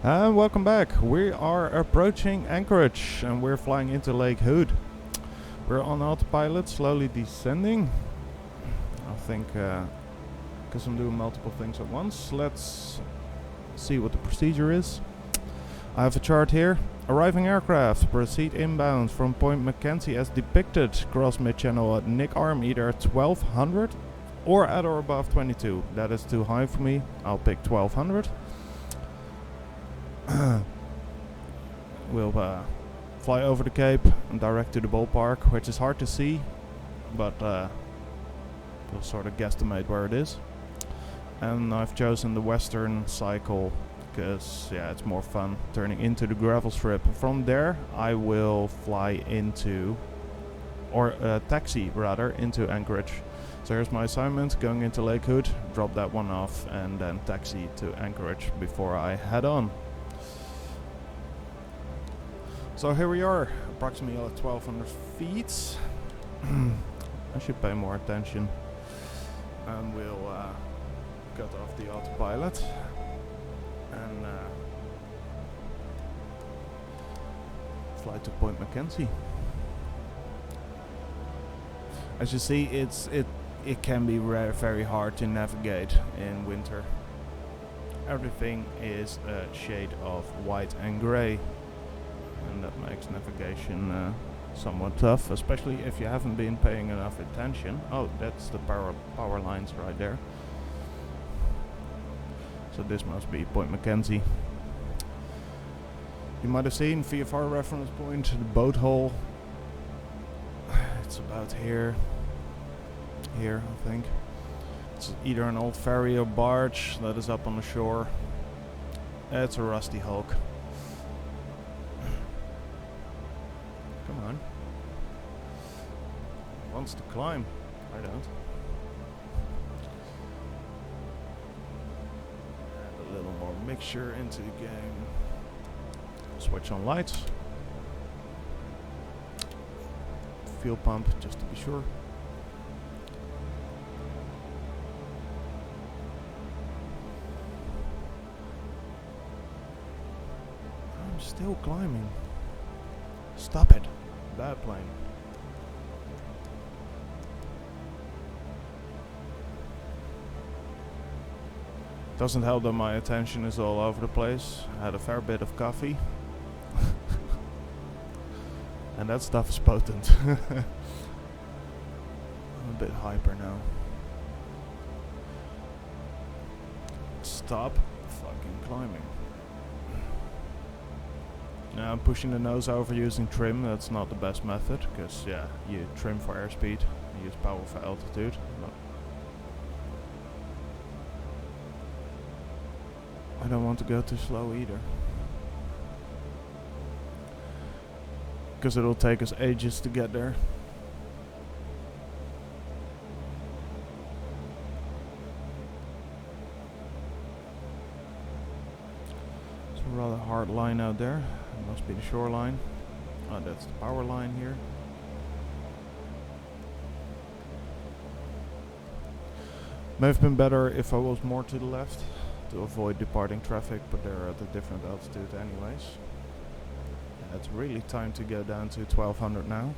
And welcome back. We are approaching Anchorage and we're flying into Lake Hood. We're on autopilot, slowly descending. I think because I'm doing multiple things at once. Let's see what the procedure is. I have a chart here. Arriving aircraft, proceed inbound from Point Mackenzie as depicted. Cross mid-channel at Nick Arm either at 1200 or at or above 22. That is too high for me. I'll pick 1200. We'll fly over the Cape and direct to the ballpark, which is hard to see, but we'll sort of guesstimate where it is. And I've chosen the western cycle because it's more fun turning into the gravel strip. From there I will fly into, or taxi rather, into Anchorage. So here's my assignment: going into Lake Hood, drop that one off, and then taxi to Anchorage before I head on. So here we are, approximately at 1200 feet. I should pay more attention. And we'll cut off the autopilot. And fly to Point Mackenzie. As you see, it can be very hard to navigate in winter. Everything is a shade of white and grey. And that makes navigation somewhat tough, especially if you haven't been paying enough attention. Oh, that's the power lines right there. So this must be Point Mackenzie. You might have seen VFR reference point, the boat hole. It's about here, I think. It's either an old ferry or barge that is up on the shore. It's a rusty hulk. Come on. Wants to climb. I don't. Add a little more mixture into the game. Switch on lights. Fuel pump, just to be sure. I'm still climbing. Stop it. Bad plane. Doesn't help that my attention is all over the place. I had a fair bit of coffee. And that stuff is potent. I'm a bit hyper now. Stop fucking climbing. Now I'm pushing the nose over using trim. That's not the best method, because you trim for airspeed, you use power for altitude. But I don't want to go too slow either, because it'll take us ages to get there. It's a rather hard line out there. It must be the shoreline. Oh, that's the power line here. May have been better if I was more to the left to avoid departing traffic, but they're at a different altitude anyways. It's really time to go down to 1200 now.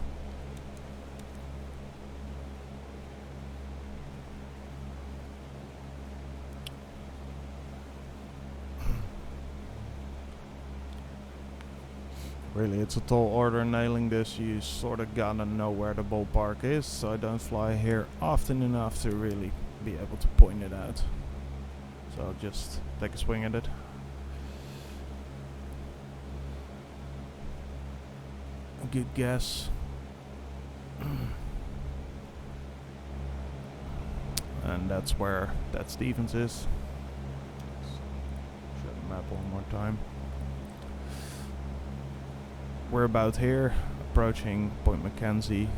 Really, it's a tall order nailing this. You sort of gotta know where the ballpark is, so I don't fly here often enough to really be able to point it out. So I'll just take a swing at it. A good guess. And that's where that Stevens is. Show the map one more time. We're about here, approaching Point Mackenzie.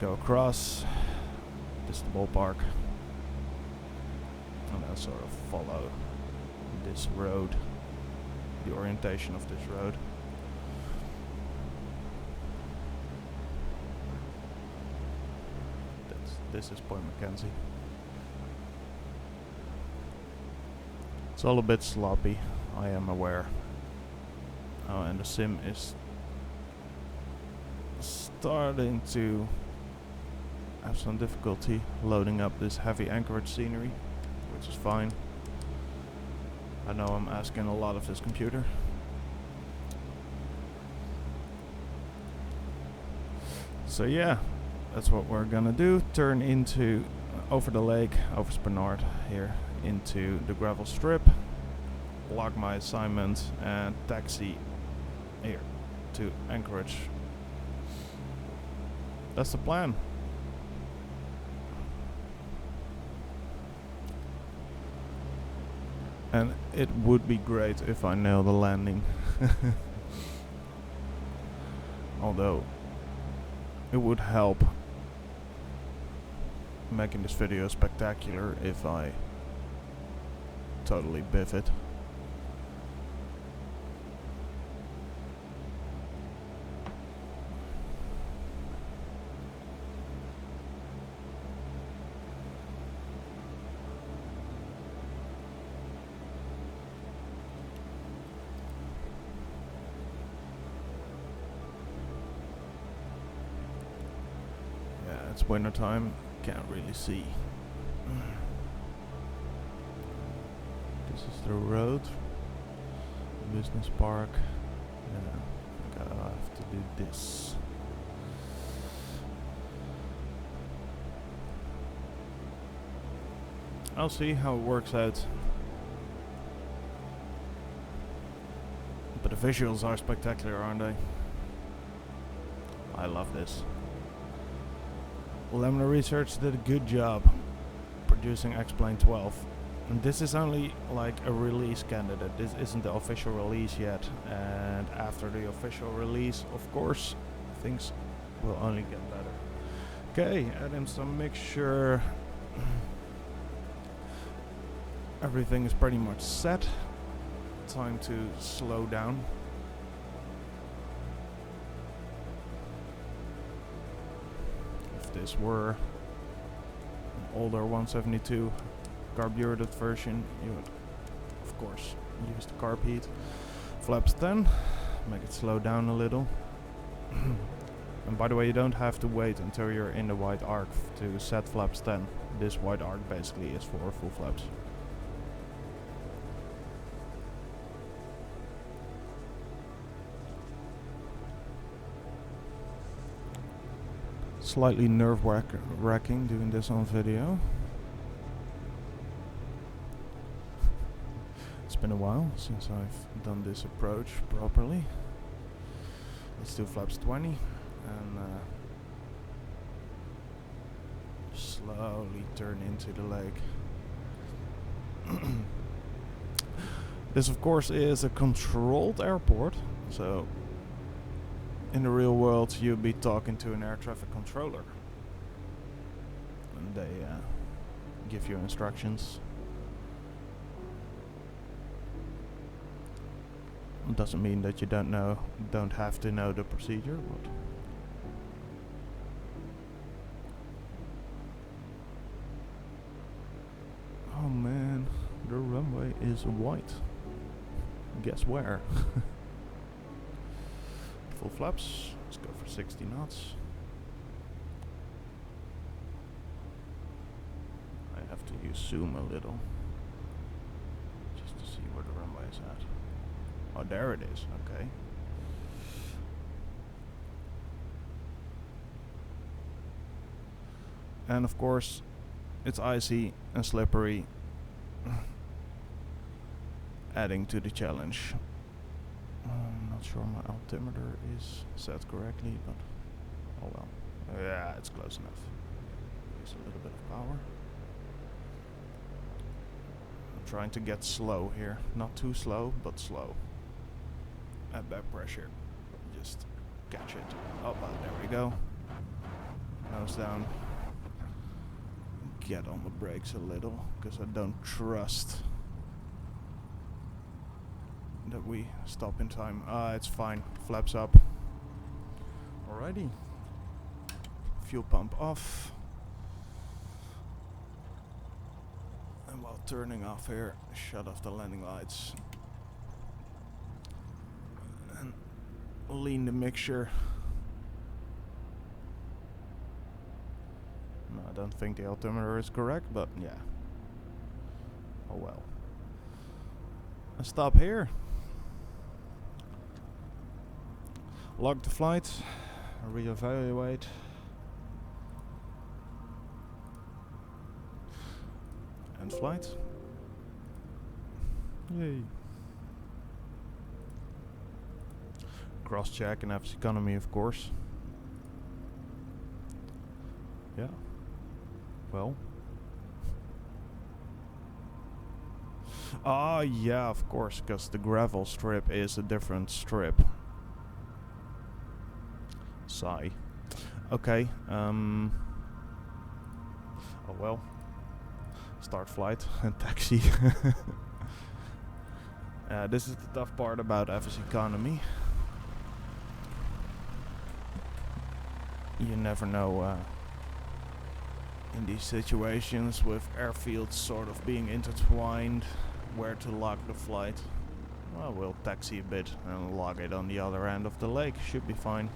Go across. This is the ballpark. And I'll sort of follow this road, the orientation of this road. This is Point Mackenzie. It's all a bit sloppy, I am aware. Oh, and the sim is starting to have some difficulty loading up this heavy Anchorage scenery, which is fine. I know I'm asking a lot of this computer. So yeah, that's what we're gonna do. Turn into over the lake, over Spanard here, into the gravel strip, log my assignment, and taxi here to Anchorage. That's the plan. And it would be great if I nail the landing. Although it would help making this video spectacular if I totally biff it. It's winter time, can't really see. This is the road, business park. Yeah, I think I have to do this. I'll see how it works out. But the visuals are spectacular, aren't they? I love this. Lemon Research did a good job producing X-Plane 12. And this is only like a release candidate. This isn't the official release yet. And after the official release, of course, things will only get better. Okay, add in some mixture. Everything is pretty much set. Time to slow down. This were an older 172 carbureted version, you would of course use the carb heat. Flaps 10, make it slow down a little. And by the way, you don't have to wait until you're in the white arc to set flaps 10. This white arc basically is for full flaps. Slightly nerve-wracking doing this on video. It's been a while since I've done this approach properly. Let's do flaps 20 and slowly turn into the lake. This of course is a controlled airport, so in the real world, you'll be talking to an air traffic controller, and they give you instructions. It doesn't mean that you don't have to know the procedure, but oh man, the runway is white. Guess where? Full flaps, let's go for 60 knots. I have to use zoom a little just to see where the runway is at. Oh, there it is, okay. And of course, it's icy and slippery, adding to the challenge. I'm not sure my altimeter is set correctly, but oh well. Yeah, it's close enough. Use a little bit of power. I'm trying to get slow here. Not too slow, but slow. At back pressure. Just catch it. Oh, well, there we go. Nose down. Get on the brakes a little, because I don't trust that we stop in time. It's fine. Flaps up. Alrighty. Fuel pump off. And while turning off here, shut off the landing lights and lean the mixture. No, I don't think the altimeter is correct, but yeah. Oh well. And stop here. Log the flight. Reevaluate. End flight. Yay. Cross check and F's economy, of course. Yeah. Well. Ah, yeah, of course, because the gravel strip is a different strip. Sigh. Okay. Oh well. Start flight and taxi. This is the tough part about F's economy. You never know in these situations with airfields sort of being intertwined where to log the flight. Well, we'll taxi a bit and log it on the other end of the lake. Should be fine.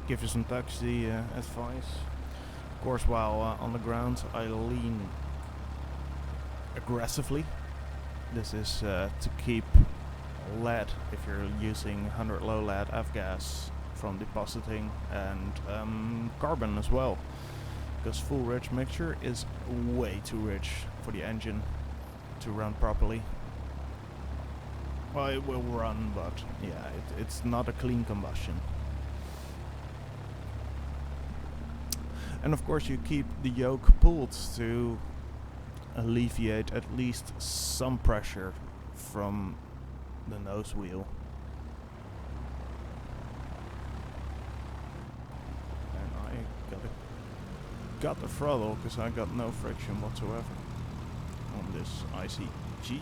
Give you some taxi advice. Of course, while on the ground, I lean aggressively. This is to keep lead, if you're using 100 low lead F-gas, from depositing, and carbon as well. Because full rich mixture is way too rich for the engine to run properly. Well, it will run, but yeah, it's not a clean combustion. And of course you keep the yoke pulled to alleviate at least some pressure from the nose wheel. And I got the throttle because I got no friction whatsoever on this ICG.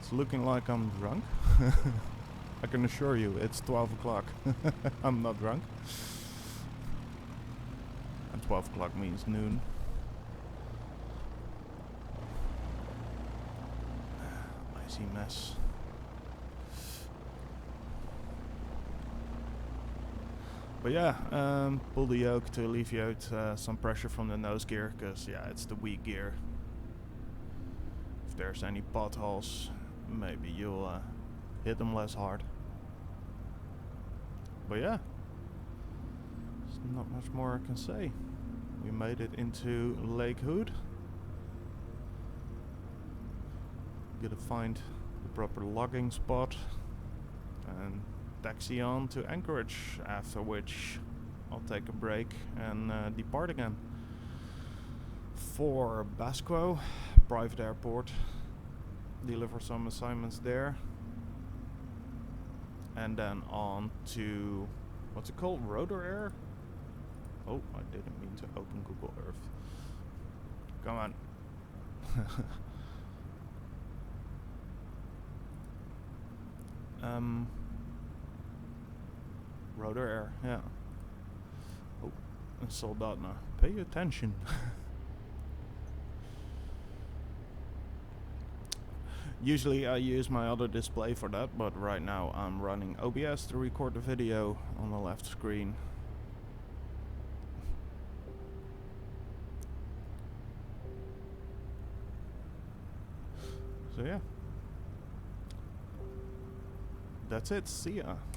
It's looking like I'm drunk. I can assure you, it's 12 o'clock. I'm not drunk. And 12 o'clock means noon. Icy mess. But yeah, pull the yoke to alleviate some pressure from the nose gear, because yeah, it's the weak gear. If there's any potholes, maybe you'll hit them less hard. But yeah, there's not much more I can say. We made it into Lake Hood. Gotta find the proper logging spot and taxi on to Anchorage, after which I'll take a break and depart again for Basco, private airport, deliver some assignments there, and then on to, what's it called, Rotor Air? Oh, I didn't mean to open Google Earth. Come on. Rotor Air, yeah. Oh, and Soldotna. Pay attention. Usually I use my other display for that, but right now I'm running OBS to record the video on the left screen. So yeah. That's it. See ya.